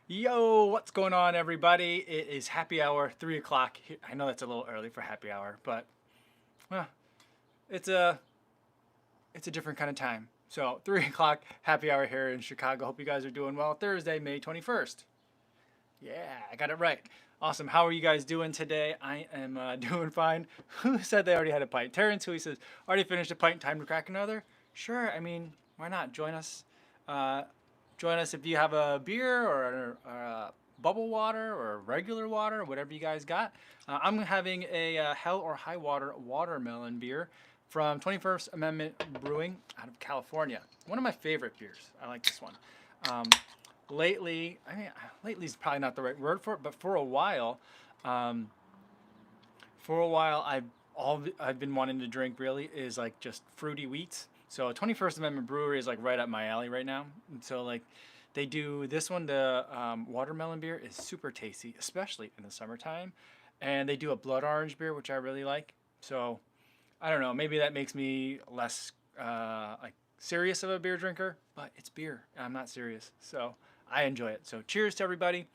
Yo, what's going on, everybody? It is happy hour, 3 o'clock. I know that's a little early for happy hour, but well, it's a it's a different kind of time. So 3 o'clock happy hour here in Chicago. Hope you guys are doing well. Thursday, May 21st. Yeah, I got it right. Awesome. How are you guys doing today? I am doing fine. Who said they already had a pint? Terrence, who he says, already finished a pint, time to crack another? Sure, I mean, why not? Join us. Uh, join us if you have a beer or bubble water or regular water, whatever you guys got. I'm having a Hell or High Water watermelon beer from 21st Amendment Brewing out of California. One of my favorite beers. I like this one. Um, lately, I mean, lately is probably not the right word for it, but um, for a while, I've been wanting to drink really is like just fruity wheats. So 21st Amendment Brewery is like right up my alley right now. And so like they do this one, the watermelon beer is super tasty, especially in the summertime. And they do a blood orange beer, which I really like. So I don't know, maybe that makes me less like serious of a beer drinker, but it's beer. I'm not serious, so I enjoy it. So cheers to everybody.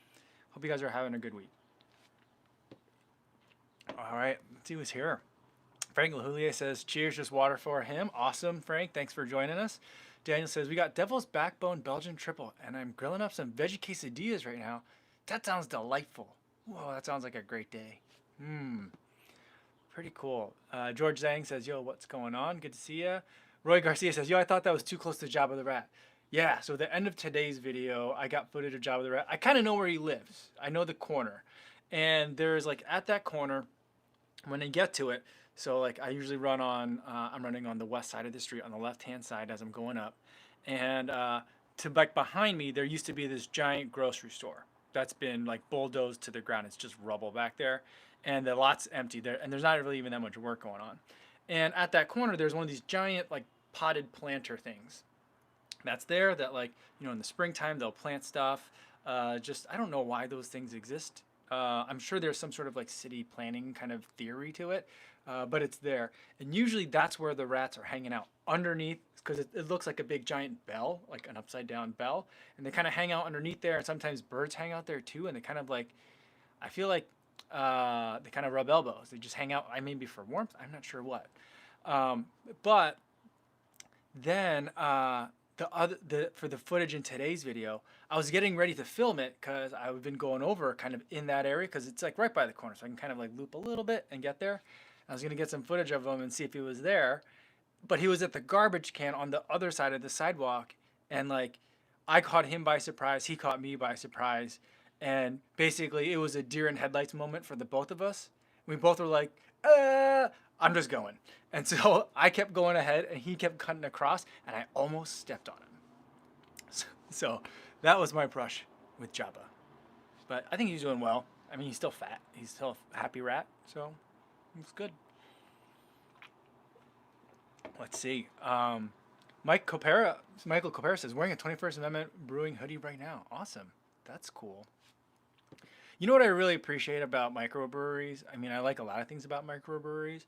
Hope you guys are having a good week. All right, let's see who's here. Frank Lahulier says, cheers, just water for him. Awesome, Frank. Thanks for joining us. Daniel says, we got Devil's Backbone Belgian Triple, and I'm grilling up some veggie quesadillas right now. That sounds delightful. Whoa, that sounds like a great day. Pretty cool. George Zhang says, yo, what's going on? Good to see ya. Roy Garcia says, yo, I thought that was too close to Jabba the Rat. Yeah, so the end of today's video, I got footage of Jabba the Rat. I kind of know where he lives. I know the corner. And there's like at that corner, when I get to it, so like I usually run on, I'm running on the west side of the street on the left-hand side as I'm going up. And to like behind me, there used to be this giant grocery store that's been like bulldozed to the ground. It's just rubble back there, and the lot's empty there, and there's not really even that much work going on. And at that corner, there's one of these giant like potted planter things that's there that like in the springtime they'll plant stuff. Just I don't know why those things exist. I'm sure there's some sort of like city planning kind of theory to it, but it's there. And usually that's where the rats are hanging out underneath because it looks like a big giant bell, like an upside down bell. And they kind of hang out underneath there. And sometimes birds hang out there too. And they kind of like, I feel like they kind of rub elbows. They just hang out, I maybe for warmth. I'm not sure what. But then for the footage in today's video, I was getting ready to film it because I've been going over kind of in that area because it's like right by the corner, so I can kind of like loop a little bit and get there. I was gonna get some footage of him and see if he was there, but he was at the garbage can on the other side of the sidewalk, and like I caught him by surprise, he caught me by surprise, and basically it was a deer in headlights moment for the both of us. We both were like, I'm just going. And so I kept going ahead and he kept cutting across and I almost stepped on him. So that was my brush with Jabba. But I think he's doing well. I mean, he's still fat. He's still a happy rat. So it's good. Let's see. Michael Copera says, wearing a 21st Amendment Brewing hoodie right now. Awesome. That's cool. You know what I really appreciate about microbreweries? I mean, I like a lot of things about microbreweries.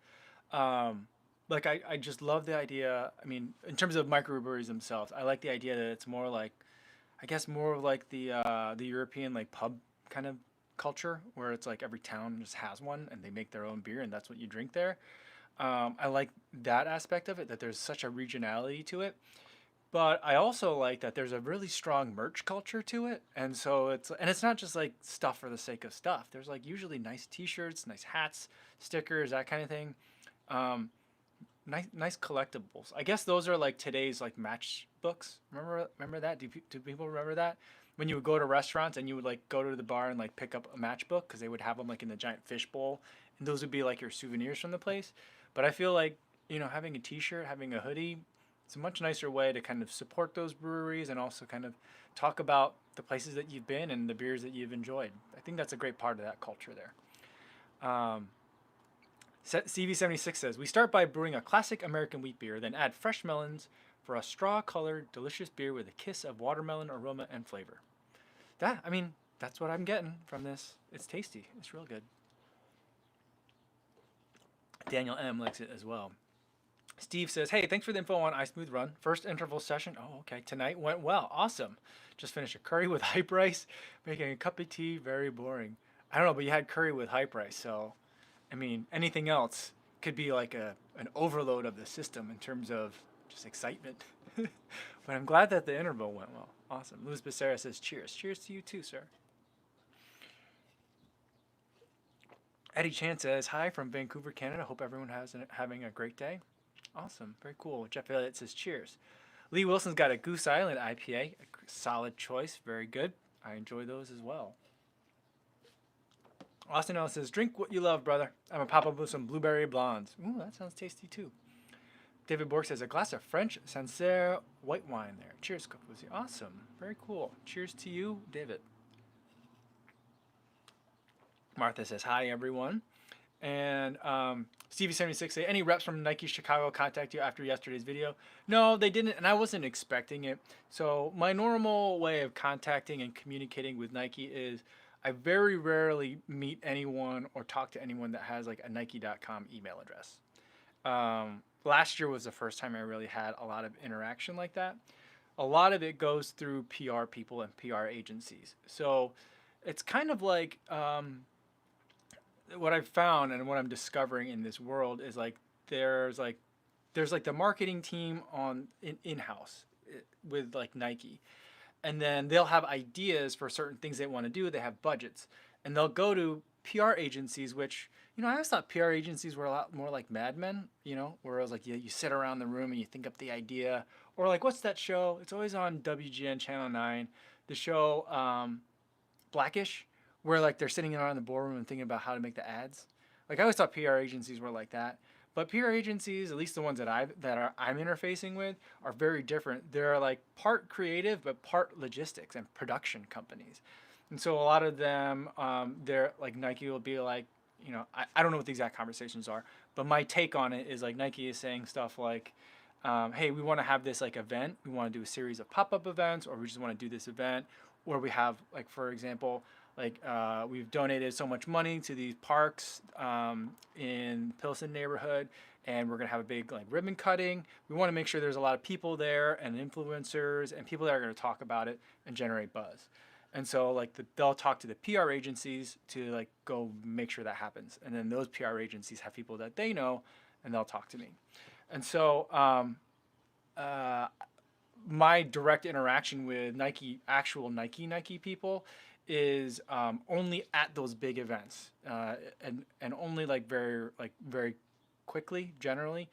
Um, like I just love the idea. I mean, in terms of microbreweries themselves, I like the idea that it's more like, I guess more of like the European like pub kind of culture, where it's like every town just has one and they make their own beer and that's what you drink there. I like that aspect of it, that there's such a regionality to it. But I also like that there's a really strong merch culture to it, and so it's not just like stuff for the sake of stuff. There's like usually nice T-shirts, nice hats, stickers, that kind of thing. Um, nice collectibles. I guess those are like today's like matchbooks. Remember that? Do people remember that? When you would go to restaurants and you would like go to the bar and like pick up a matchbook because they would have them like in the giant fish bowl, and those would be like your souvenirs from the place. But I feel like having a T-shirt, having a hoodie, it's a much nicer way to kind of support those breweries and also kind of talk about the places that you've been and the beers that you've enjoyed. I think that's a great part of that culture there. CV76 says, we start by brewing a classic American wheat beer, then add fresh melons for a straw-colored, delicious beer with a kiss of watermelon aroma and flavor. I mean, that's what I'm getting from this. It's tasty. It's real good. Daniel M likes it as well. Steve says, hey, thanks for the info on iSmooth Run. First interval session. Oh, okay. Tonight went well. Awesome. Just finished a curry with hype rice, making a cup of tea. Very boring. I don't know, but you had curry with hype rice. So, I mean, anything else could be like an overload of the system in terms of just excitement. But I'm glad that the interval went well. Awesome. Luis Becerra says, cheers. Cheers to you too, sir. Eddie Chan says, hi from Vancouver, Canada. Hope everyone has having a great day. Awesome. Very cool. Jeff Elliott says, cheers. Lee Wilson's got a Goose Island IPA. A solid choice. Very good. I enjoy those as well. Austin Ellis says, drink what you love, brother. I'm going to pop up with some blueberry blondes. Ooh, that sounds tasty too. David Bork says, a glass of French Sancerre white wine there. Cheers, kofuzi. Awesome. Very cool. Cheers to you, David. Martha says, hi, everyone. And Stevie76 say, any reps from Nike Chicago contact you after yesterday's video? No, they didn't, and I wasn't expecting it. So my normal way of contacting and communicating with Nike is I very rarely meet anyone or talk to anyone that has like a Nike.com email address. Last year was the first time I really had a lot of interaction like that. A lot of it goes through PR people and PR agencies. So it's kind of like what I've found and what I'm discovering in this world is like there's like the marketing team on in-house with like Nike, and then they'll have ideas for certain things they want to do. They have budgets, and they'll go to PR agencies, which I always thought PR agencies were a lot more like Mad Men, where it was like you sit around the room and you think up the idea, or like what's that show? It's always on WGN Channel 9, the show Blackish, where like they're sitting around the boardroom and thinking about how to make the ads. Like I always thought PR agencies were like that, but PR agencies, at least the ones that I'm interfacing with, are very different. They're like part creative but part logistics and production companies, and so a lot of them, they're like Nike will be like, I don't know what the exact conversations are, but my take on it is like Nike is saying stuff like, hey, we want to have this like event. We want to do a series of pop-up events, or we just want to do this event, or we have like, for example, like we've donated so much money to these parks in Pilsen neighborhood, and we're gonna have a big like ribbon cutting. We want to make sure there's a lot of people there and influencers and people that are gonna talk about it and generate buzz. And so like they'll talk to the PR agencies to like go make sure that happens, and then those PR agencies have people that they know, and they'll talk to me. And so my direct interaction with actual Nike people, is only at those big events, and only like very quickly. Generally,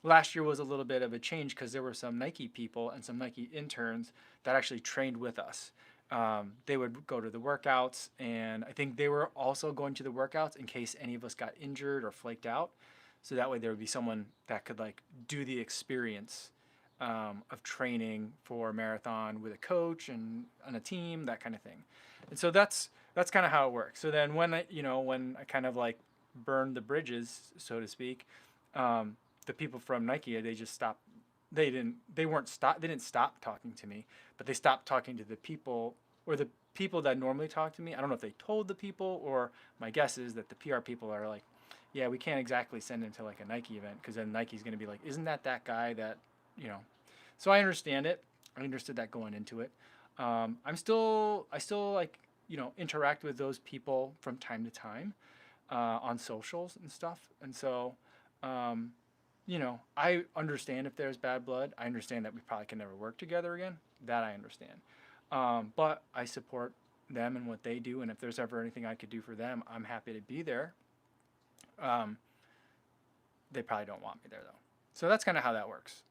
last year was a little bit of a change because there were some Nike people and some Nike interns that actually trained with us. They would go to the workouts, and I think they were also going to the workouts in case any of us got injured or flaked out. So that way there would be someone that could like do the experience of training for a marathon with a coach and on a team, that kind of thing. And so that's kind of how it works. So then when I kind of like burned the bridges, so to speak, the people from Nike, they just stopped. They didn't stop talking to me, but they stopped talking to the people, or the people that normally talk to me. I don't know if they told the people, or my guess is that the PR people are like, yeah, we can't exactly send him to like a Nike event, because then Nike's going to be like, isn't that guy that, So I understand it. I understood that going into it. I still like, interact with those people from time to time on socials and stuff. And so, I understand if there's bad blood. I understand that we probably can never work together again. That I understand. But I support them and what they do. And if there's ever anything I could do for them, I'm happy to be there. They probably don't want me there, though. So that's kind of how that works.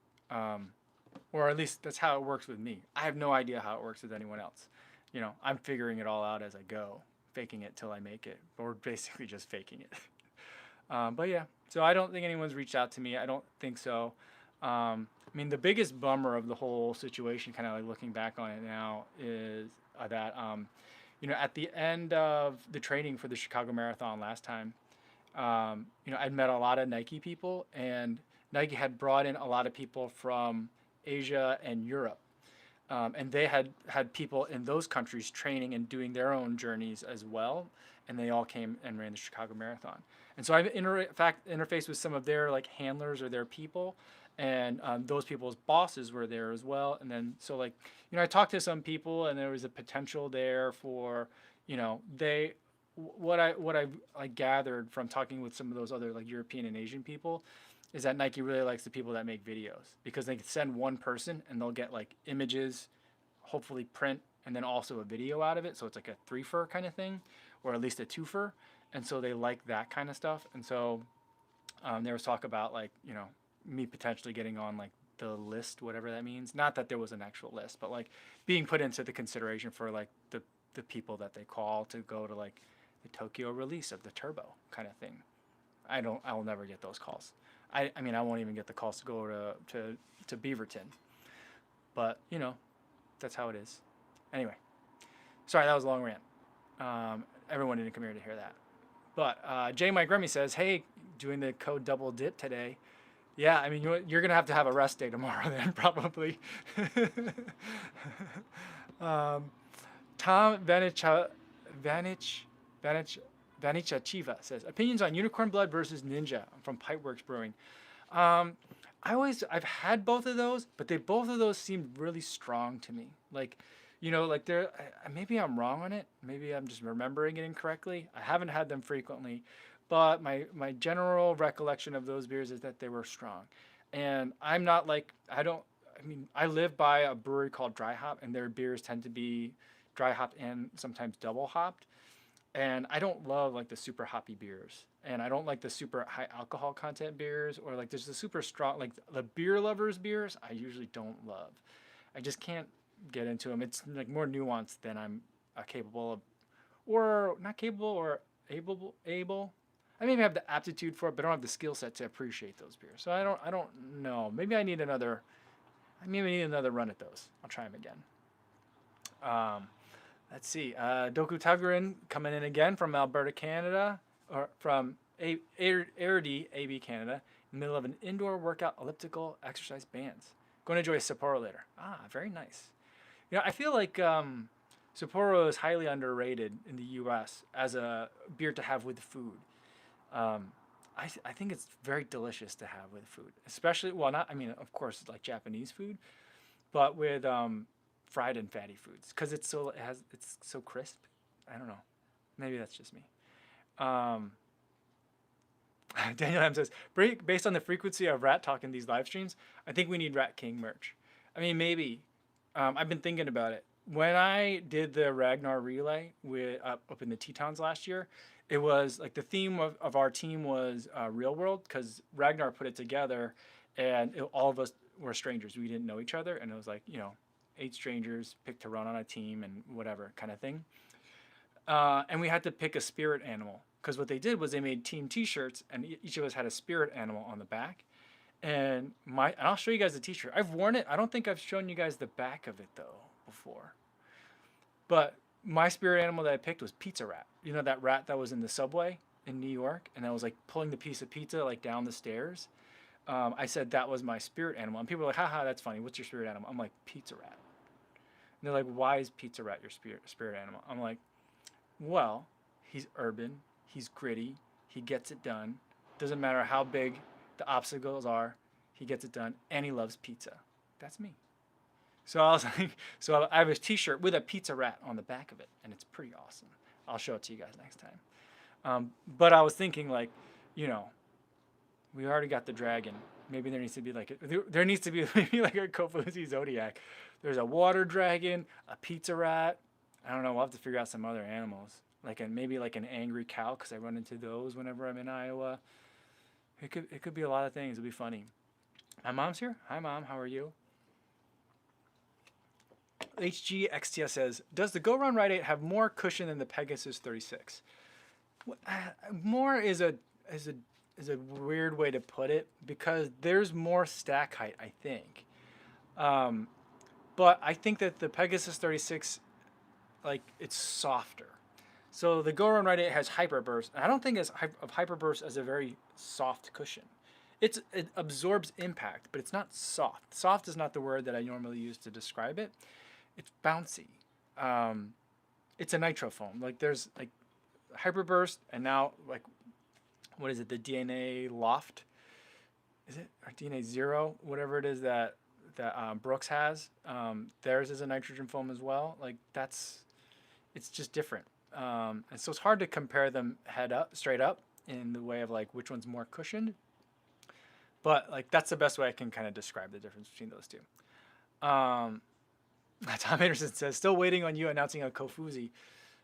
Or at least that's how it works with me. I have no idea how it works with anyone else. I'm figuring it all out as I go, faking it till I make it, or basically just faking it. But yeah, so I don't think anyone's reached out to me. I don't think so. I mean, the biggest bummer of the whole situation, kind of like looking back on it now, is that, at the end of the training for the Chicago Marathon last time, I'd met a lot of Nike people, and Nike had brought in a lot of people from Asia and Europe. and they had people in those countries training and doing their own journeys as well, and they all came and ran the Chicago Marathon. And so I've interfaced with some of their like handlers or their people, and those people's bosses were there as well. And then so like I talked to some people, and there was a potential there for they what I gathered from talking with some of those other like European and Asian people is that Nike really likes the people that make videos because they can send one person and they'll get like images, hopefully print, and then also a video out of it. So it's like a three-fer kind of thing, or at least a two-fer. And so they like that kind of stuff. And so there was talk about like, me potentially getting on like the list, whatever that means. Not that there was an actual list, but like being put into the consideration for like the people that they call to go to like the Tokyo release of the Turbo kind of thing. I will never get those calls. I mean, I won't even get the calls to go to Beaverton. But, that's how it is. Anyway, sorry, that was a long rant. Everyone didn't come here to hear that. But J. Mike Remy says, hey, doing the code double dip today. Yeah, I mean, you're going to have a rest day tomorrow then, probably. Tom Vanichachiva says, opinions on Unicorn Blood versus Ninja from Pipeworks Brewing. I've had both of those, but both of those seemed really strong to me. Like, like they're, maybe I'm wrong on it. Maybe I'm just remembering it incorrectly. I haven't had them frequently, but my general recollection of those beers is that they were strong. And I'm not like, I live by a brewery called Dry Hop, and their beers tend to be dry hopped and sometimes double hopped. And I don't love like the super hoppy beers, and I don't like the super high alcohol content beers, or like there's the super strong, like the beer lovers beers I usually don't love. I just can't get into them. It's like more nuanced than I'm capable of, or not capable, or able. I maybe have the aptitude for it, but I don't have the skill set to appreciate those beers. So I don't know. Maybe I need another run at those. I'll try them again. Let's see. Doku Tuggerin coming in again from Alberta, Canada, or from Airdie, AB Canada, in the middle of an indoor workout elliptical exercise bands. Going to enjoy Sapporo later. Ah, very nice. I feel like Sapporo is highly underrated in the U.S. as a beer to have with food. I think it's very delicious to have with food, especially, well, not, I mean, of course, it's like Japanese food, but with fried and fatty foods, because it's so crisp. I don't know. Maybe that's just me. Daniel M says, based on the frequency of Rat Talk in these live streams, I think we need Rat King merch. I mean, maybe. I've been thinking about it. When I did the Ragnar relay up in the Tetons last year, it was like the theme of our team was real world, because Ragnar put it together, and all of us were strangers. We didn't know each other, and it was like, 8 strangers picked to run on a team and whatever kind of thing. And we had to pick a spirit animal, because what they did was they made team T-shirts, and each of us had a spirit animal on the back. And I'll show you guys the T-shirt. I've worn it. I don't think I've shown you guys the back of it though before. But my spirit animal that I picked was Pizza Rat. You know that rat that was in the subway in New York, and I was like pulling the piece of pizza like down the stairs. I said that was my spirit animal, and people were like, "Haha, that's funny. What's your spirit animal?" I'm like, "Pizza Rat." And they're like, "Why is Pizza Rat your spirit animal?" I'm like, "Well, he's urban. He's gritty. He gets it done. Doesn't matter how big the obstacles are. He gets it done, and he loves pizza. That's me." So I was like, so I have a T-shirt with a Pizza Rat on the back of it, and it's pretty awesome. I'll show it to you guys next time. But I was thinking, like, we already got the dragon. Maybe there needs to be like maybe like a kofuzi zodiac. There's a water dragon, a Pizza Rat. I don't know. We'll have to figure out some other animals, maybe like an angry cow, because I run into those whenever I'm in Iowa. It could be a lot of things. It'll be funny. My mom's here. Hi, Mom. How are you? HGXTS says, does the Go Run Ride 8 have more cushion than the Pegasus 36? More is a weird way to put it, because there's more stack height, I think. But I think that the Pegasus 36, it's softer. So the Go Run Ride 8 has Hyperburst, and I don't think of Hyperburst as a very soft cushion. it absorbs impact, but it's not soft. Soft is not the word that I normally use to describe it. It's bouncy. Um, it's a nitro foam. Like there's like hyperburst, and now like what is it? The DNA loft, is it, or DNA zero, whatever it is that Brooks has. Theirs is a nitrogen foam as well. Like that's it's just different. And so it's hard to compare them head up, straight up, in the way of like which one's more cushioned. But like that's the best way I can kind of describe the difference between those two. Um, Tom Anderson says, still waiting on you announcing a kofuzi.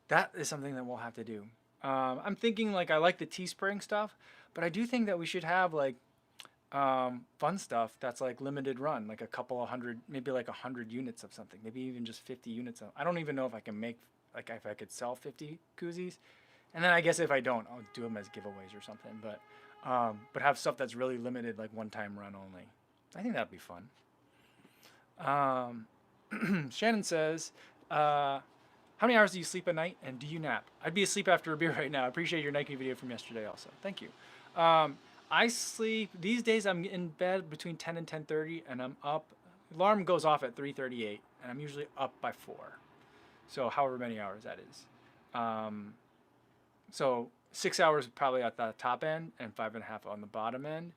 That is something that we'll have to do. I'm thinking like I like the Teespring stuff, but I do think that we should have like fun stuff that's like limited run, like a couple of hundred, maybe like 100 units of something, maybe even just 50 units. I don't even know if I can make, like if I could sell 50 koozies. And then I guess if I don't, I'll do them as giveaways or something. But have stuff that's really limited, like one time run only. I think that'd be fun. Shannon says, how many hours do you sleep a night, and do you nap? I'd be asleep after a beer right now. I appreciate your Nike video from yesterday also. Thank you. I sleep, these days I'm in bed between 10 and 10:30, and I'm up, alarm goes off at 3:38, and I'm usually up by 4. So however many hours that is. So 6 hours probably at the top end, and 5.5 on the bottom end.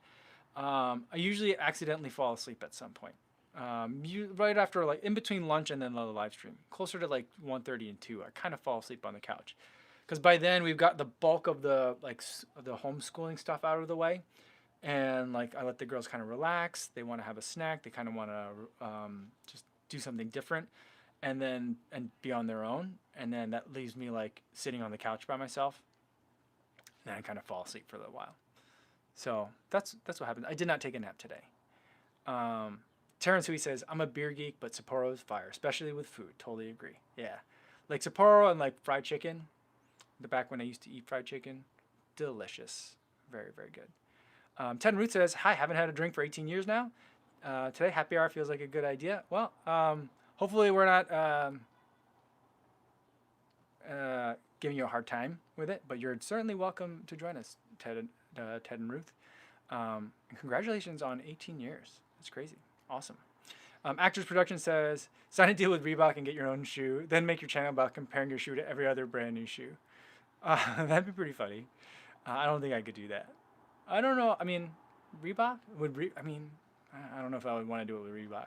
I usually accidentally fall asleep at some point. Right after, like in between lunch and then the live stream, closer to like 1:30 and 2, I kind of fall asleep on the couch, because by then we've got the bulk of the like the homeschooling stuff out of the way, and like I let the girls kind of relax. They want to have a snack. They kind of want to just do something different, and be on their own, and then that leaves me like sitting on the couch by myself, and I kind of fall asleep for a little while. So that's what happened. I did not take a nap today. Terrence Hui says, I'm a beer geek, but Sapporo's fire, especially with food. Totally agree. Yeah. Like Sapporo and like fried chicken, the back when I used to eat fried chicken, delicious. Very, very good. Ted Root says, hi, haven't had a drink for 18 years now. Today, happy hour feels like a good idea. Well, hopefully we're not giving you a hard time with it, but you're certainly welcome to join us, Ted and Ruth. And congratulations on 18 years. That's crazy. Awesome. Actors Production says, sign a deal with Reebok and get your own shoe, then make your channel about comparing your shoe to every other brand new shoe. That'd be pretty funny. I don't think I could do that. I don't know. I mean, Reebok would. I don't know if I would want to do it with Reebok.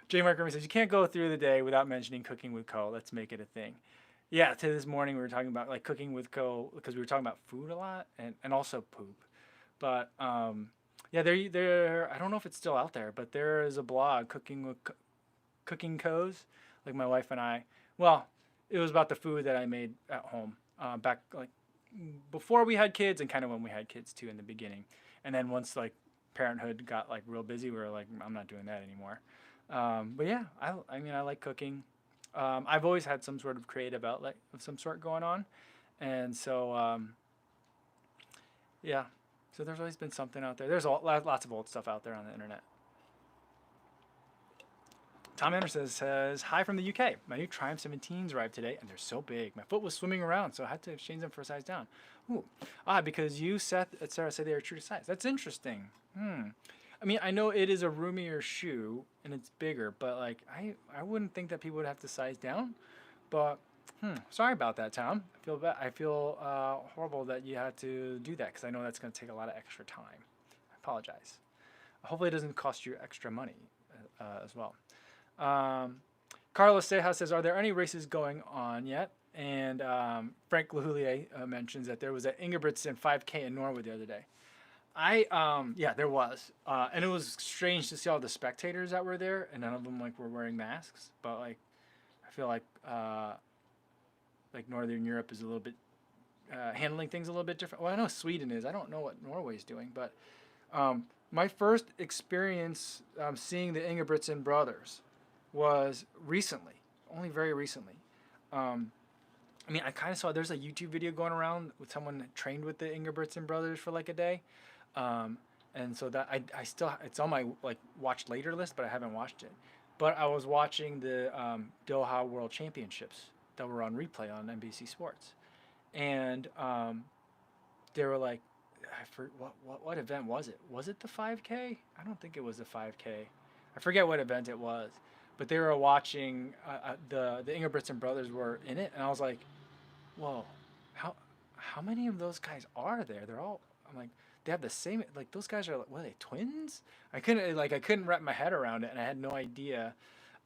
J. Mark Remy says, you can't go through the day without mentioning cooking with Co. Let's make it a thing. Yeah, to this morning we were talking about like cooking with Co. because we were talking about food a lot and also poop. But yeah, there. I don't know if it's still out there, but there is a blog, Cooking Co's, like my wife and I. Well, it was about the food that I made at home back like before we had kids and kind of when we had kids too in the beginning. And then once like parenthood got like real busy, we were like, I'm not doing that anymore. But yeah, I mean, I like cooking. I've always had some sort of creative outlet of some sort going on, and so yeah. So there's always been something out there. There's lots of old stuff out there on the internet. Tom Anderson says, hi from the UK. My new Triumph 17s arrived today, and they're so big. My foot was swimming around, so I had to exchange them for a size down. Ooh. Because you, Seth, etc. say they are true to size. That's interesting. I mean, I know it is a roomier shoe, and it's bigger, but like I wouldn't think that people would have to size down. But sorry about that, Tom. I feel bad. I feel horrible that you had to do that, because I know that's going to take a lot of extra time. I apologize. Hopefully it doesn't cost you extra money as well. Carlos Seja says, are there any races going on yet? And Frank Lahoulier mentions that there was an Ingebrigtsen 5K in Norwood the other day. Yeah, there was. And it was strange to see all the spectators that were there, and none of them like were wearing masks. But like, I feel like Northern Europe is a little bit handling things a little bit different. Well, I know Sweden is. I don't know what Norway's doing, but my first experience seeing the Ingebrigtsen brothers was recently, only very recently. I mean, I kind of saw there's a YouTube video going around with someone trained with the Ingebrigtsen brothers for like a day, and so that I still it's on my like watch later list, but I haven't watched it. But I was watching the Doha World Championships that were on replay on NBC Sports, and they were like, what event was it? Was it the 5K? I don't think it was the 5K. I forget what event it was, but they were watching the Ingebrigtsen brothers were in it, and I was like, whoa, how how many of those guys are there? They're all, I'm like, they have the same, like those guys are like, what are they, twins? I couldn't wrap my head around it, and I had no idea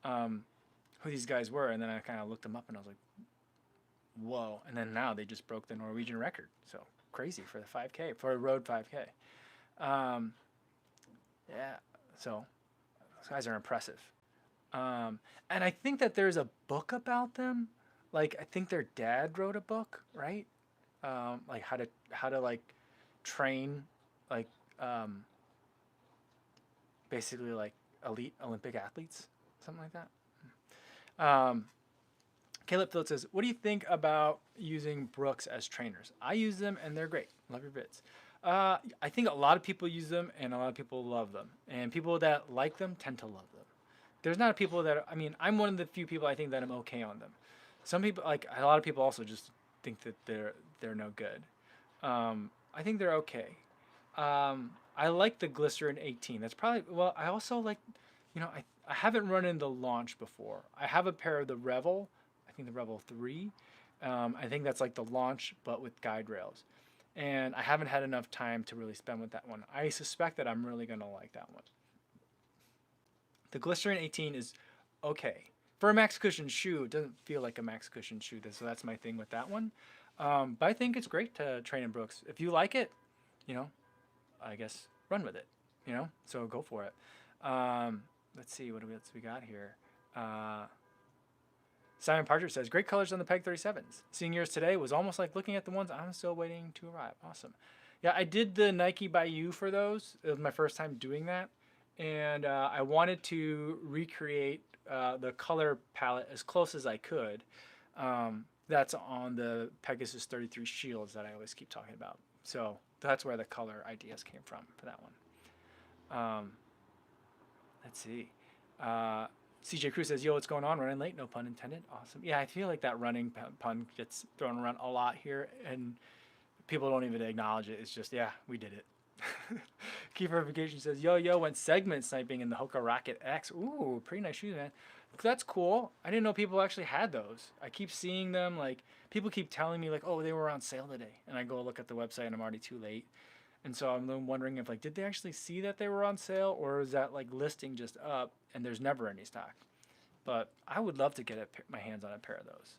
um, who these guys were, and then I kind of looked them up, and I was like, whoa. And then now they just broke the Norwegian record, so crazy for the 5K, for a road 5K. Um, yeah, so those guys are impressive. And I think that there's a book about them. Like I think their dad wrote a book, right? Like how to like train like um, basically like elite Olympic athletes, something like that. Caleb Phillips says, "What do you think about using Brooks as trainers? I use them and they're great. Love your vids." I think a lot of people use them and a lot of people love them, and people that like them tend to love them. There's not people that, I mean, I'm one of the few people I think that I'm okay on them. Some people, like a lot of people, also just think that they're no good. I think they're okay. I like the Glycerin 18. That's probably, well. I also like, I haven't run in the launch before. I have a pair of the Revel. I think the Revel 3. I think that's like the launch, but with guide rails. And I haven't had enough time to really spend with that one. I suspect that I'm really gonna like that one. The Glycerin 18 is okay. For a max cushion shoe, it doesn't feel like a max cushion shoe, so that's my thing with that one. But I think it's great to train in Brooks. If you like it, you know, I guess run with it, so go for it. Let's see, what else we got here? Simon Partridge says, great colors on the Peg 37s. Seeing yours today was almost like looking at the ones I'm still waiting to arrive. Awesome. Yeah, I did the Nike by You for those. It was my first time doing that. And I wanted to recreate the color palette as close as I could. That's on the Pegasus 33 Shields that I always keep talking about. So that's where the color ideas came from for that one. Let's see. CJ Cruz says, yo, what's going on? Running late, no pun intended. Awesome. Yeah, I feel like that running pun gets thrown around a lot here, and people don't even acknowledge it. It's just, yeah, we did it. Key Verification says, yo, went segment sniping in the Hoka Rocket X. Ooh, pretty nice shoes, man. That's cool. I didn't know people actually had those. I keep seeing them. Like, people keep telling me, like, oh, they were on sale today. And I go look at the website, and I'm already too late. And so I'm wondering if, like, did they actually see that they were on sale, or is that, like, listing just up and there's never any stock? But I would love to get my hands on a pair of those.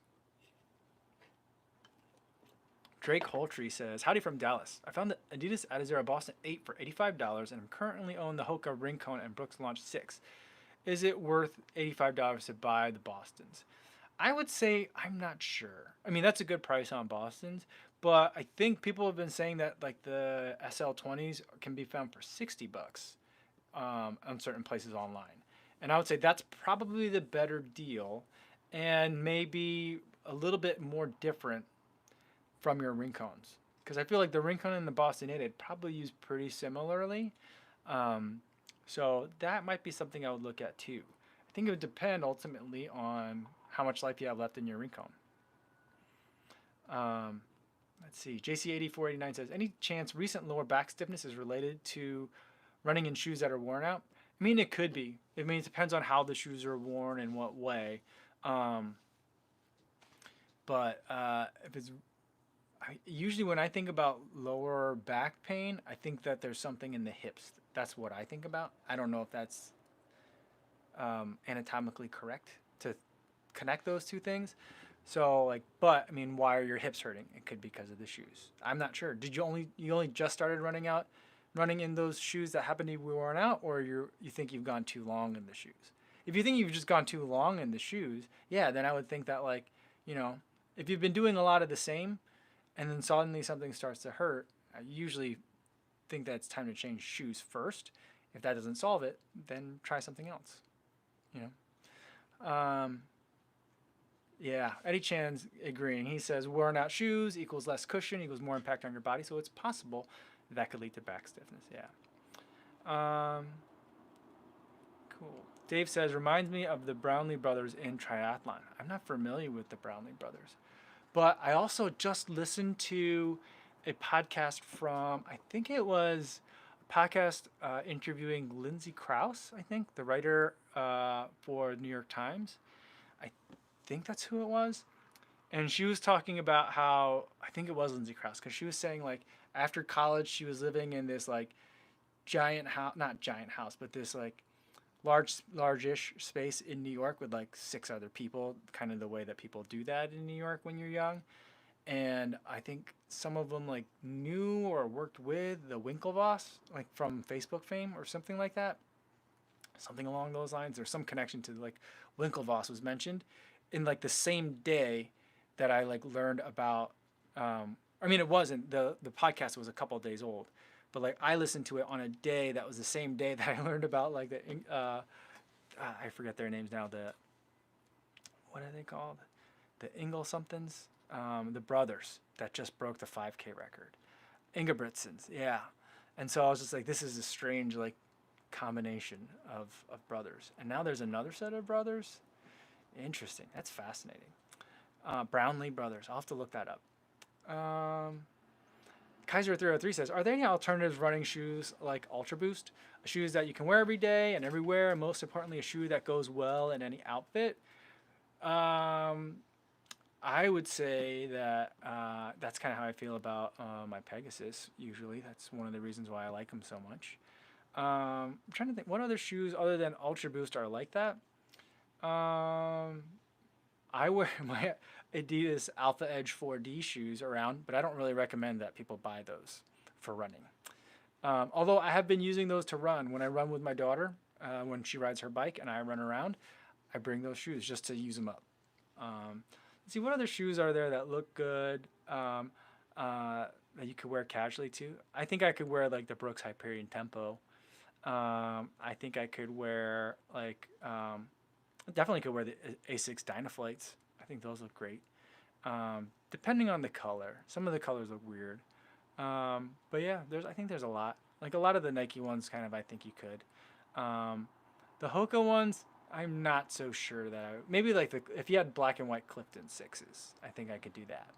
Drake Holtree says, howdy from Dallas. I found the Adidas Adizero Boston 8 for $85 and I'm currently own the Hoka Ring Cone and Brooks Launch 6. Is it worth $85 to buy the Bostons? I would say I'm not sure. I mean, that's a good price on Bostons, but I think people have been saying that like the SL20s can be found for $60 on certain places online. And I would say that's probably the better deal and maybe a little bit more different from your ring cones, because I feel like the ring cone and the Boston 8 I'd probably use pretty similarly. So that might be something I would look at too. I think it would depend ultimately on how much life you have left in your ring cone. Let's see. JC8489 says, any chance recent lower back stiffness is related to running in shoes that are worn out? I mean, it could be. I mean, it depends on how the shoes are worn and what way. But if it's usually when I think about lower back pain, I think that there's something in the hips. That's what I think about. I don't know if that's anatomically correct to connect those two things. So like, but I mean, why are your hips hurting? It could be because of the shoes. I'm not sure. Did you only just started running in those shoes that happen to be worn out, or you think you've gone too long in the shoes? If you think you've just gone too long in the shoes, yeah, then I would think that like, if you've been doing a lot of the same, and then suddenly something starts to hurt, I usually think that it's time to change shoes first. If that doesn't solve it, then try something else. Yeah, Eddie Chan's agreeing. He says worn out shoes equals less cushion equals more impact on your body, so it's possible that could lead to back stiffness. Yeah. Cool. Dave says, reminds me of the Brownlee brothers in triathlon. I'm not familiar with the Brownlee brothers. But I also just listened to a podcast from, I think it was a podcast interviewing Lindsay Krause, I think, the writer for New York Times. I think that's who it was. And she was talking about how, I think it was Lindsay Krause, because she was saying like after college she was living in this like giant house, not giant house, but this like large-ish space in New York with like 6 other people, kind of the way that people do that in New York when you're young. And I think some of them like knew or worked with the Winklevoss, like from Facebook fame or something like that, something along those lines. There's some connection to like Winklevoss was mentioned in like the same day that I like learned about. I mean, it wasn't the podcast was a couple of days old, but like I listened to it on a day that was the same day that I learned about like the I forget their names now. The what are they called? The Ingle somethings, the brothers that just broke the 5K record. Ingebrigtsens, yeah. And so I was just like, this is a strange like combination of brothers. And now there's another set of brothers. Interesting. That's fascinating. Brownlee brothers. I'll have to look that up. Kaiser 303 says, are there any alternatives running shoes like Ultra Boost? Shoes that you can wear every day and everywhere, and most importantly, a shoe that goes well in any outfit? I would say that that's kind of how I feel about my Pegasus. Usually, that's one of the reasons why I like them so much. I'm trying to think, what other shoes other than Ultra Boost are like that? I wear my Adidas Alpha Edge 4D shoes around, but I don't really recommend that people buy those for running. Although I have been using those to run when I run with my daughter, when she rides her bike and I run around, I bring those shoes just to use them up. Let's see, what other shoes are there that look good that you could wear casually too? I think I could wear like the Brooks Hyperion Tempo. I think I could wear like definitely could wear the Asics Dynaflights. I think those look great. Depending on the color, some of the colors look weird. But yeah, I think there's a lot. Like a lot of the Nike ones, kind of. I think you could. The Hoka ones, I'm not so sure that maybe like if you had black and white Clifton 6s, I think I could do that.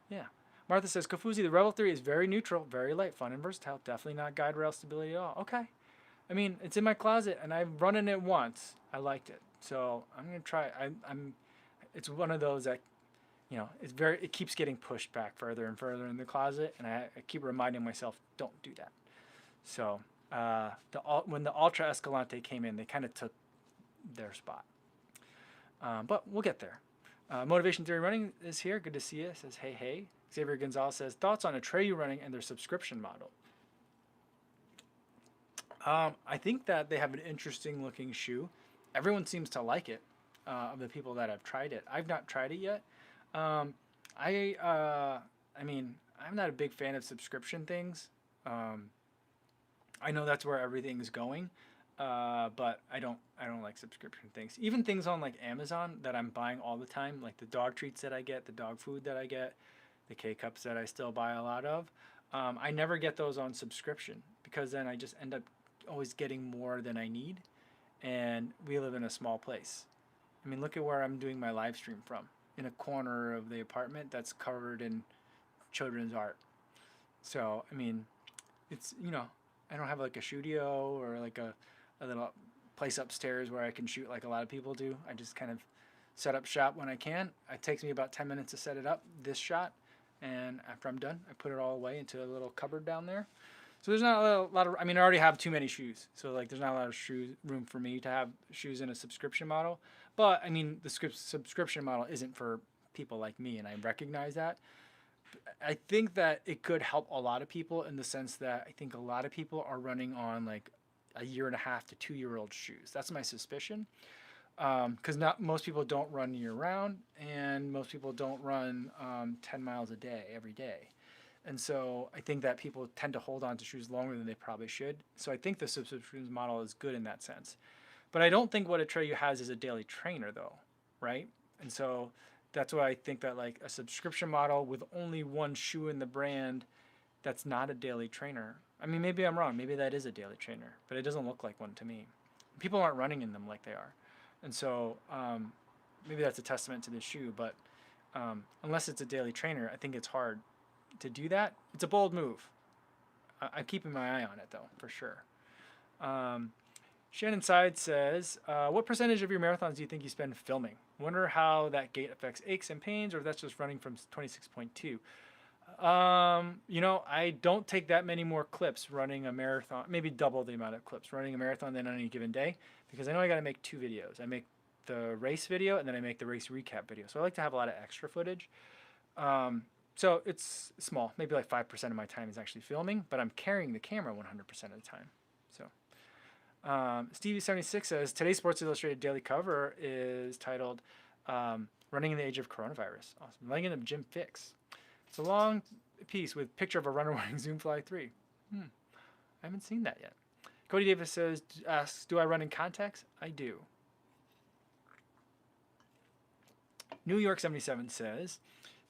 Yeah. Martha says, Kofuzi, the Rebel 3 is very neutral, very light, fun, and versatile. Definitely not guide rail stability at all. Okay. I mean, it's in my closet, and I've run in it once. I liked it, so I'm gonna try. It's one of those that, it keeps getting pushed back further and further in the closet, and I keep reminding myself, don't do that. So when the Ultra Escalante came in, they kind of took their spot. But we'll get there. Motivation Theory Running is here. Good to see you. Says, hey, hey. Xavier Gonzalez says, thoughts on Atreyu Running and their subscription model? I think that they have an interesting looking shoe. Everyone seems to like it, of the people that have tried it. I've not tried it yet. I mean, I'm not a big fan of subscription things. I know that's where everything's going, but I don't like subscription things. Even things on like Amazon that I'm buying all the time, like the dog treats that I get, the dog food that I get, the K-cups that I still buy a lot of. I never get those on subscription because then I just end up always getting more than I need, and we live in a small place. I mean, look at where I'm doing my live stream from, in a corner of the apartment that's covered in children's art. So, I mean, it's, I don't have like a studio or like a little place upstairs where I can shoot like a lot of people do. I just kind of set up shop when I can. It takes me about 10 minutes to set it up, this shot, and after I'm done, I put it all away into a little cupboard down there. So there's not a lot of, I mean, I already have too many shoes. So like there's not a lot of room for me to have shoes in a subscription model. But I mean, the subscription model isn't for people like me, and I recognize that. I think that it could help a lot of people in the sense that I think a lot of people are running on like a 1.5 to 2-year-old shoes. That's my suspicion. Because not most people don't run year round, and most people don't run 10 miles a day every day. And so I think that people tend to hold on to shoes longer than they probably should. So I think the subscription model is good in that sense. But I don't think what Atreyu has is a daily trainer though, right? And so that's why I think that like a subscription model with only one shoe in the brand, that's not a daily trainer. I mean, maybe I'm wrong. Maybe that is a daily trainer, but it doesn't look like one to me. People aren't running in them like they are. And so maybe that's a testament to the shoe, but Unless it's a daily trainer, I think it's hard to do that. It's a bold move. I'm keeping my eye on it though, for sure. Shannon Side says, what percentage of your marathons do you think you spend filming? Wonder how that gait affects aches and pains, or if that's just running from 26.2. You know, I don't take that many more clips running a marathon, maybe double the amount of clips running a marathon than on any given day, because I know I got to make 2 videos. I make the race video and then I make the race recap video. So I like to have a lot of extra footage. So it's small, maybe like 5% of my time is actually filming, but I'm carrying the camera 100% of the time. So Stevie76 says, today's Sports Illustrated daily cover is titled Running in the Age of Coronavirus. Awesome. Laying in the gym fix. It's a long piece with picture of a runner wearing Zoom Fly 3. I haven't seen that yet. Cody Davis asks, do I run in contacts? I do. New York 77 says,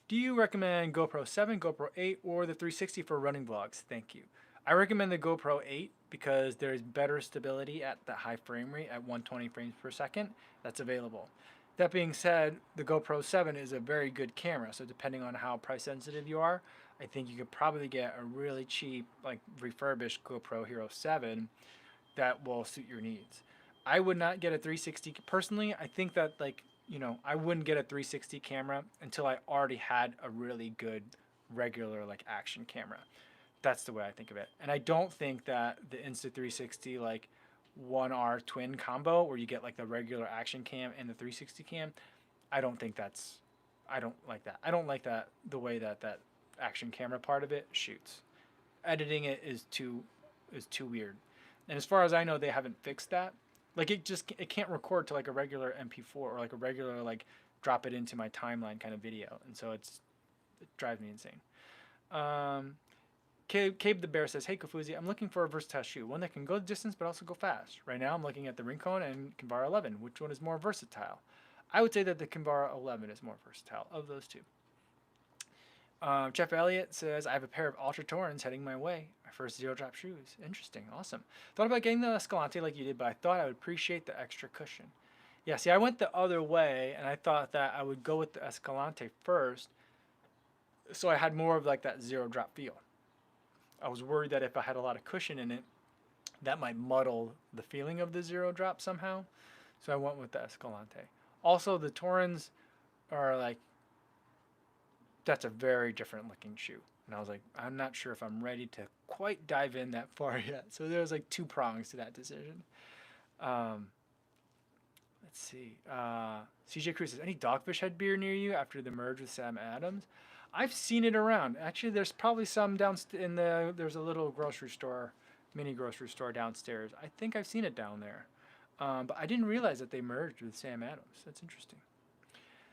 do you recommend GoPro 7, GoPro 8, or the 360 for running vlogs? Thank you. I recommend the GoPro 8 because there's better stability at the high frame rate at 120 frames per second that's available. That being said, the GoPro 7 is a very good camera, so depending on how price sensitive you are, I think you could probably get a really cheap, like refurbished GoPro Hero 7 that will suit your needs. I would not get a 360 personally. I think that, like, you know, I wouldn't get a 360 camera until I already had a really good regular like action camera. That's the way I think of it. And I don't think that the Insta360 like 1R twin combo where you get like the regular action cam and the 360 cam, I don't like that. I don't like that the way that that action camera part of it shoots. Editing it is too weird. And as far as I know, they haven't fixed that. Like it can't record to like a regular MP4 or like a regular like drop it into my timeline kind of video. And so it drives me insane. Cabe the Bear says, hey kofuzi, I'm looking for a versatile shoe, one that can go the distance but also go fast. Right now I'm looking at the Rincon and Kinvara 11. Which one is more versatile? I would say that the Kinvara 11 is more versatile of those two. Jeff Elliott says, I have a pair of Ultra Torrens heading my way. My first zero drop shoes. Interesting. Awesome. Thought about getting the Escalante like you did, but I thought I would appreciate the extra cushion. Yeah, see, I went the other way, and I thought that I would go with the Escalante first, so I had more of like that zero drop feel. I was worried that if I had a lot of cushion in it, that might muddle the feeling of the zero drop somehow. So I went with the Escalante. Also, the Torrens are like, that's a very different looking shoe. And I was like, I'm not sure if I'm ready to quite dive in that far yet. So there's like 2 prongs to that decision. Let's see. CJ Cruz says, any Dogfish Head beer near you after the merge with Sam Adams? I've seen it around. Actually, there's probably some downstairs. There's a little grocery store, mini grocery store downstairs. I think I've seen it down there. But I didn't realize that they merged with Sam Adams. That's interesting.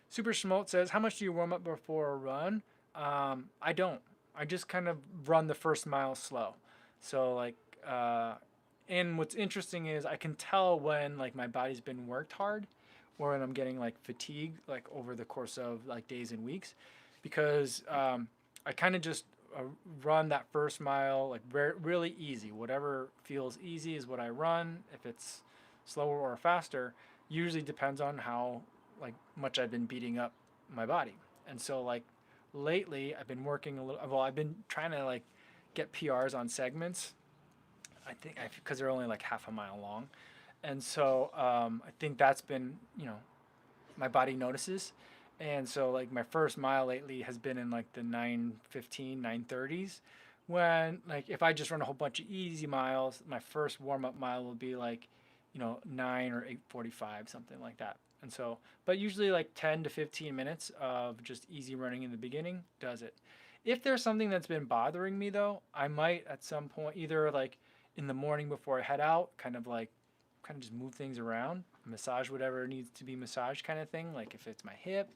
Super Schmaltz says, how much do you warm up before a run? I don't. I just kind of run the first mile slow. So like, and what's interesting is I can tell when like my body's been worked hard or when I'm getting like fatigue like over the course of like days and weeks, because I kind of just run that first mile like really easy. Whatever feels easy is what I run. If it's slower or faster, usually depends on how like much I've been beating up my body. And so like lately I've been working a little, well, I've been trying to like get PRs on segments. I think because they're only like half a mile long. And so I think that's been, you know, my body notices. And so like my first mile lately has been in like the 9:15, 9:30s, when like if I just run a whole bunch of easy miles, my first warm-up mile will be like, you know, 9 or 8:45, something like that. And so, but usually like 10 to 15 minutes of just easy running in the beginning does it. If there's something that's been bothering me though, I might at some point either like in the morning before I head out, kind of just move things around, massage whatever needs to be massaged kind of thing. Like if it's my hip,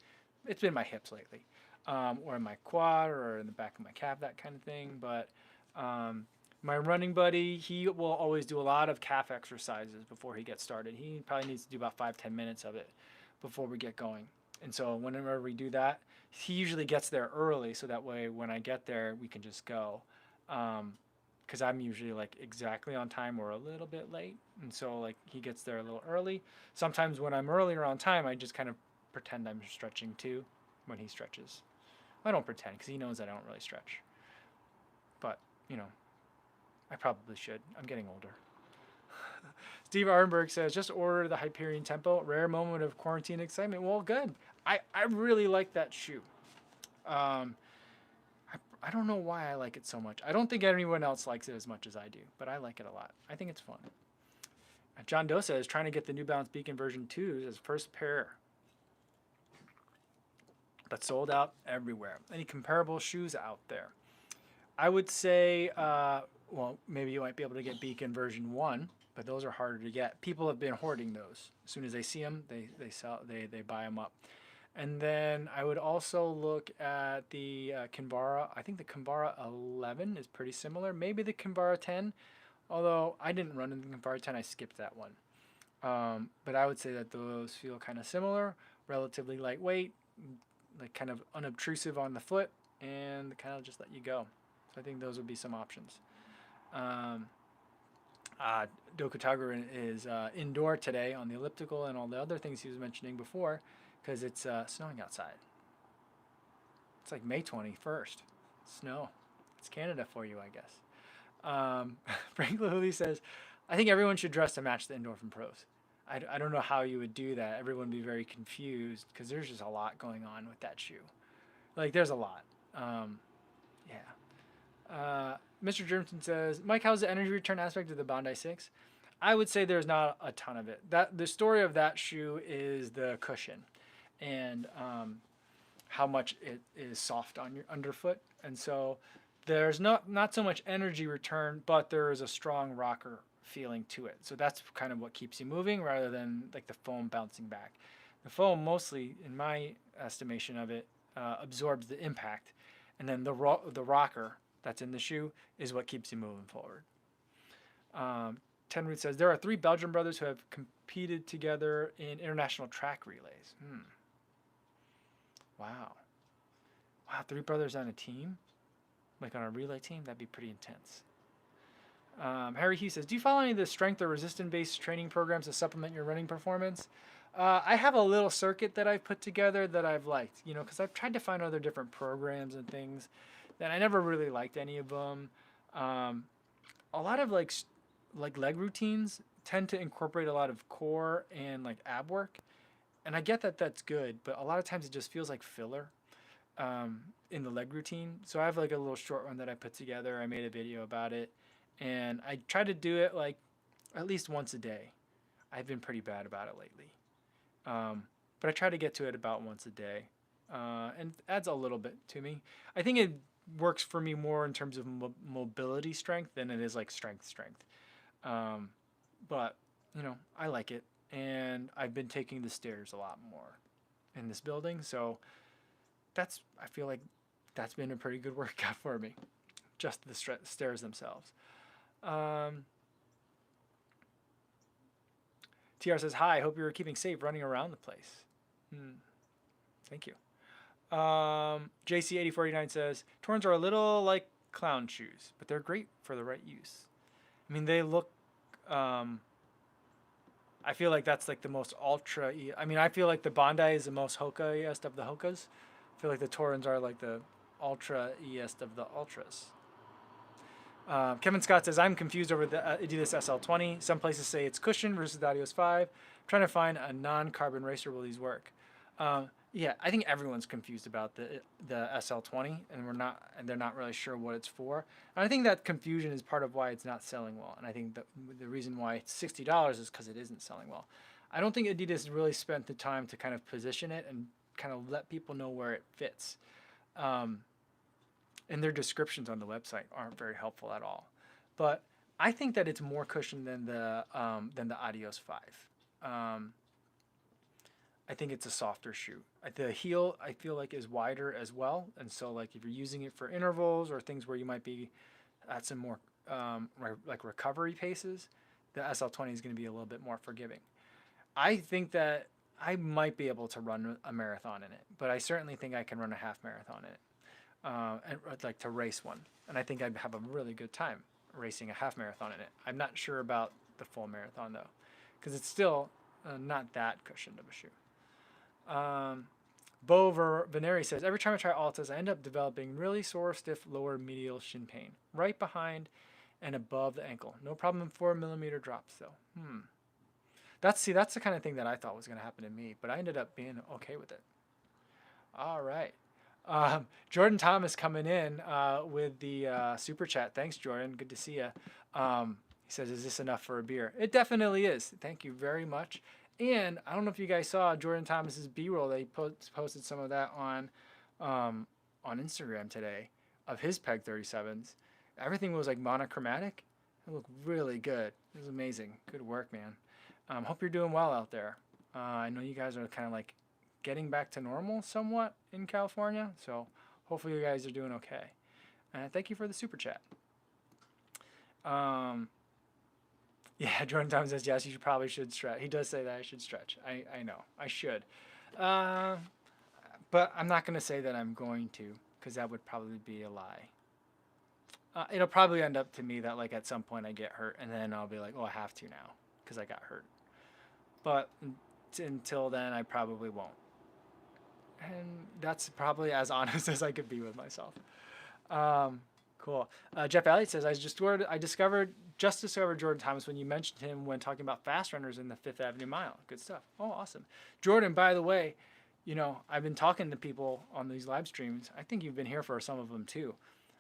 it's been my hips lately, or in my quad or in the back of my calf, that kind of thing. But my running buddy, he will always do a lot of calf exercises before he gets started. He probably needs to do about 5-10 minutes of it before we get going. And so whenever we do that, he usually gets there early, so that way when I get there, we can just go. Because I'm usually like exactly on time or a little bit late. And so like he gets there a little early. Sometimes when I'm earlier on time, I just kind of pretend I'm stretching too. when he stretches. I don't pretend because he knows I don't really stretch. But, you know, I probably should. I'm getting older. Steve Arnberg says, just order the Hyperion Tempo. Rare moment of quarantine excitement. Well, good. I really like that shoe. I don't know why I like it so much. I don't think anyone else likes it as much as I do, but I like it a lot. I think it's fun. John Doe says, trying to get the New Balance Beacon version 2 as first pair. But sold out everywhere. Any comparable shoes out there? I would say, well, maybe you might be able to get Beacon version 1, but those are harder to get. People have been hoarding those. As soon as they see them, they buy them up. And then I would also look at the Kinvara. I think the Kinvara 11 is pretty similar. Maybe the Kinvara 10, although I didn't run in the Kinvara 10. I skipped that one. But I would say that those feel kind of similar, relatively lightweight, like kind of unobtrusive on the foot, and kind of just let you go. So I think those would be some options. Dokutagu is indoor today on the elliptical and all the other things he was mentioning before, because it's snowing outside. It's like May 21st. Snow. It's Canada for you, I guess. Frank Lahuli says, I think everyone should dress to match the Endorphin Pros. I don't know how you would do that. Everyone would be very confused because there's just a lot going on with that shoe. Like, there's a lot. Yeah. Mr. Jermson says, Mike, how's the energy return aspect of the Bondi 6? I would say there's not a ton of it. The story of that shoe is the cushion and how much it is soft on your underfoot. And so there's not so much energy return, but there is a strong rocker feeling to it. So that's kind of what keeps you moving rather than like the foam bouncing back. The foam mostly, in my estimation of it, absorbs the impact. And then the rocker that's in the shoe is what keeps you moving forward. Tenruth says, there are 3 Belgian brothers who have competed together in international track relays. Wow. Wow, 3 brothers on a team? Like on a relay team? That'd be pretty intense. Harry Hughes says, do you follow any of the strength or resistance-based training programs to supplement your running performance? I have a little circuit that I've put together that I've liked, you know, because I've tried to find other different programs and things, and I never really liked any of them. A lot of like leg routines tend to incorporate a lot of core and like ab work, and I get that that's good, but a lot of times it just feels like filler in the leg routine. So I have like a little short one that I put together. I made a video about it, and I try to do it like at least once a day. I've been pretty bad about it lately, but I try to get to it about once a day, and it adds a little bit to me. I think it works for me more in terms of mobility strength than it is like strength. But you know, I like it, and I've been taking the stairs a lot more in this building, so I feel like that's been a pretty good workout for me, just the stairs themselves. TR says, hi, hope you're keeping safe running around the place. Thank you. JC8049 says, Torns are a little like clown shoes, but they're great for the right use. I mean, they look, I feel like that's like the most ultra, I mean, I feel like the Bondi is the most Hoka-est of the Hokas. I feel like the Torrens are like the ultra-est of the ultras. Kevin Scott says, I'm confused over the Adidas SL20. Some places say it's cushion versus the Adios 5. I'm trying to find a non-carbon racer. Will these work? Yeah, I think everyone's confused about the SL20, and they're not really sure what it's for. And I think that confusion is part of why it's not selling well. And I think the reason why it's $60 is because it isn't selling well. I don't think Adidas really spent the time to kind of position it and kind of let people know where it fits. And their descriptions on the website aren't very helpful at all. But I think that it's more cushion than the Adios 5. I think it's a softer shoe. The heel, I feel like, is wider as well. And so like if you're using it for intervals or things where you might be at some more like recovery paces, the SL20 is going to be a little bit more forgiving. I think that I might be able to run a marathon in it, but I certainly think I can run a half marathon in it. And I'd like to race one. And I think I'd have a really good time racing a half marathon in it. I'm not sure about the full marathon though, because it's still not that cushioned of a shoe. Bo Veneri says, every time I try Altas, I end up developing really sore, stiff lower medial shin pain, right behind and above the ankle. No problem in 4 mm drops though. That's the kind of thing that I thought was going to happen to me, but I ended up being okay with it. All right. Jordan Thomas coming in with the super chat. Thanks, Jordan. Good to see you. He says, is this enough for a beer? It definitely is. Thank you very much. And I don't know if you guys saw Jordan Thomas's B-roll. They posted some of that on Instagram today of his Peg 37s. Everything was like monochromatic. It looked really good. It was amazing. Good work, man. Hope you're doing well out there. I know you guys are kind of like getting back to normal somewhat in California, so hopefully you guys are doing okay. And thank you for the super chat. Yeah, Jordan Thomas says, yes, you probably should stretch. He does say that I should stretch. I know. I should. But I'm not going to say that I'm going to, because that would probably be a lie. It'll probably end up to me that like at some point I get hurt, and then I'll be like, oh, I have to now, because I got hurt. But until then, I probably won't. And that's probably as honest as I could be with myself. Cool. Jeff Elliott says, I just discovered Jordan Thomas when you mentioned him when talking about fast runners in the Fifth Avenue Mile. Good stuff. Oh, awesome. Jordan, by the way, you know, I've been talking to people on these live streams. I think you've been here for some of them too.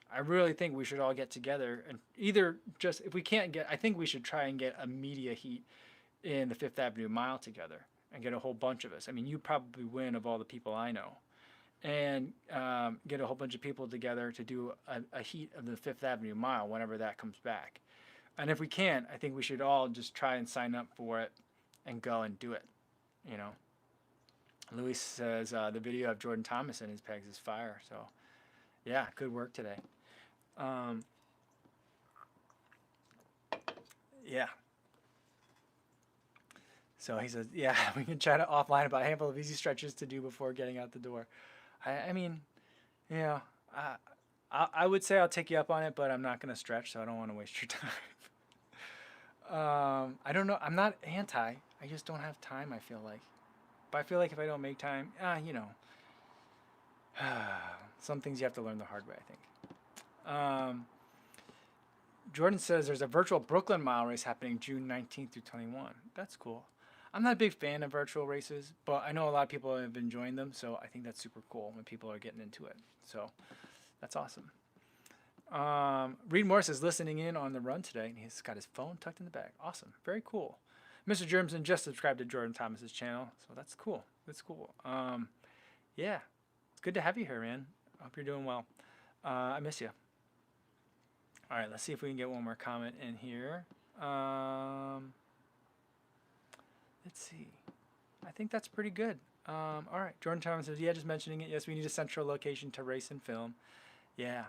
I really think we should all get together and either just, if we can't get, I think we should try and get a media heat in the Fifth Avenue Mile together and get a whole bunch of us. I mean, you probably win of all the people I know. And get a whole bunch of people together to do a heat of the Fifth Avenue Mile whenever that comes back. And if we can't, I think we should all just try and sign up for it and go and do it, you know. Luis says the video of Jordan Thomas and his pegs is fire. So, yeah, good work today. Yeah. So he says, yeah, we can chat offline about a handful of easy stretches to do before getting out the door. I mean, you know, I would say I'll take you up on it, but I'm not going to stretch, so I don't want to waste your time. I don't know. I'm not anti. I just don't have time, I feel like. But I feel like if I don't make time, you know, some things you have to learn the hard way, I think. Jordan says there's a virtual Brooklyn Mile race happening June 19th through 21. That's cool. I'm not a big fan of virtual races, but I know a lot of people have been enjoying them, so I think that's super cool when people are getting into it. So that's awesome. Reed Morris is listening in on the run today, and he's got his phone tucked in the bag. Awesome. Very cool. Mr. Germson just subscribed to Jordan Thomas's channel, so that's cool. That's cool. Yeah, it's good to have you here, man. I hope you're doing well. I miss you. All right, let's see if we can get one more comment in here. Let's see. I think that's pretty good. All right, Jordan Thomas says, yeah, just mentioning it. Yes, we need a central location to race and film. Yeah.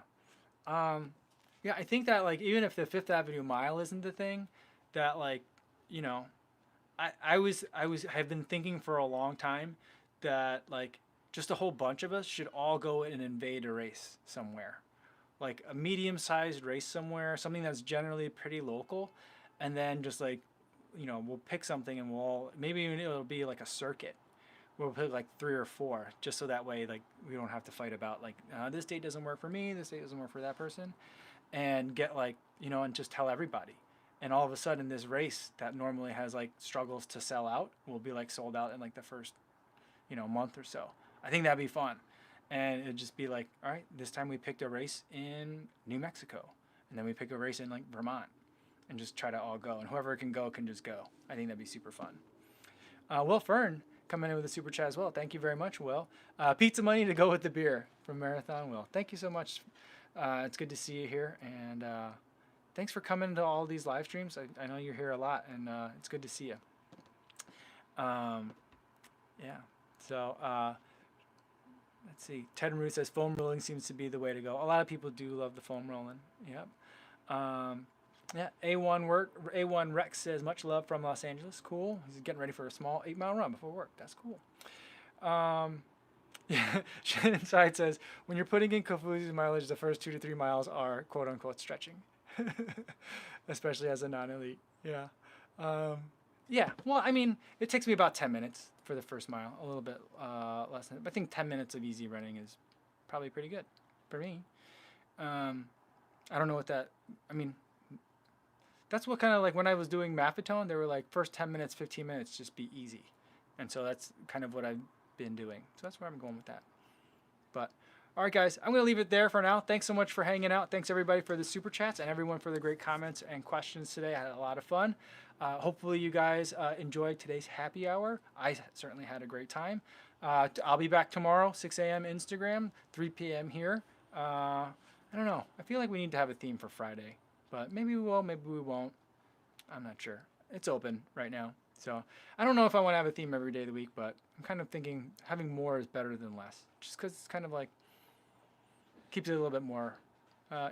Yeah, I think that, like, even if the Fifth Avenue Mile isn't the thing, that, like, you know, have been thinking for a long time that, like, just a whole bunch of us should all go and invade a race somewhere. Like, a medium-sized race somewhere, something that's generally pretty local, and then just, like, you know, we'll pick something and we'll, maybe even it'll be like a circuit. We'll pick like 3 or 4, just so that way, like, we don't have to fight about, like, this date doesn't work for me, this date doesn't work for that person, and get, like, you know, and just tell everybody. And all of a sudden, this race that normally has, like, struggles to sell out will be, like, sold out in, like, the first, you know, month or so. I think that'd be fun. And it'd just be like, all right, this time we picked a race in New Mexico, and then we pick a race in, like, Vermont, and just try to all go. And whoever can go can just go. I think that'd be super fun. Will Fern coming in with a super chat as well. Thank you very much, Will. Pizza money to go with the beer from Marathon Will. Thank you so much. It's good to see you here. And thanks for coming to all these live streams. I know you're here a lot, and it's good to see you. Yeah. So let's see. Ted and Ruth says foam rolling seems to be the way to go. A lot of people do love the foam rolling. Yep. Yeah, A1 Rex says much love from Los Angeles. Cool. He's getting ready for a small 8-mile run before work. That's cool. Yeah, Shannon Side says when you're putting in kofuzi mileage, the first 2 to 3 miles are quote unquote stretching, especially as a non-elite. Yeah. Yeah, well, I mean, it takes me about 10 minutes for the first mile, a little bit less than. I think 10 minutes of easy running is probably pretty good for me. Um, I don't know what that. I mean, that's what kind of like when I was doing Maffetone, they were like first 10 minutes, 15 minutes, just be easy, and so that's kind of what I've been doing. So that's where I'm going with that. But all right, guys, I'm going to leave it there for now. Thanks so much for hanging out. Thanks everybody for the super chats and everyone for the great comments and questions today. I had a lot of fun. Hopefully you guys enjoyed today's happy hour. I certainly had a great time. I'll be back tomorrow, 6 a.m. Instagram, 3 p.m. here. I don't know. I feel like we need to have a theme for Friday, but maybe we will, maybe we won't. I'm not sure. It's open right now. So I don't know if I want to have a theme every day of the week, but I'm kind of thinking having more is better than less, just because it's kind of like keeps it a little bit more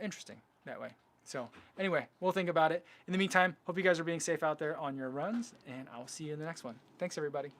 interesting that way. So anyway, we'll think about it. In the meantime, hope you guys are being safe out there on your runs, and I'll see you in the next one. Thanks, everybody.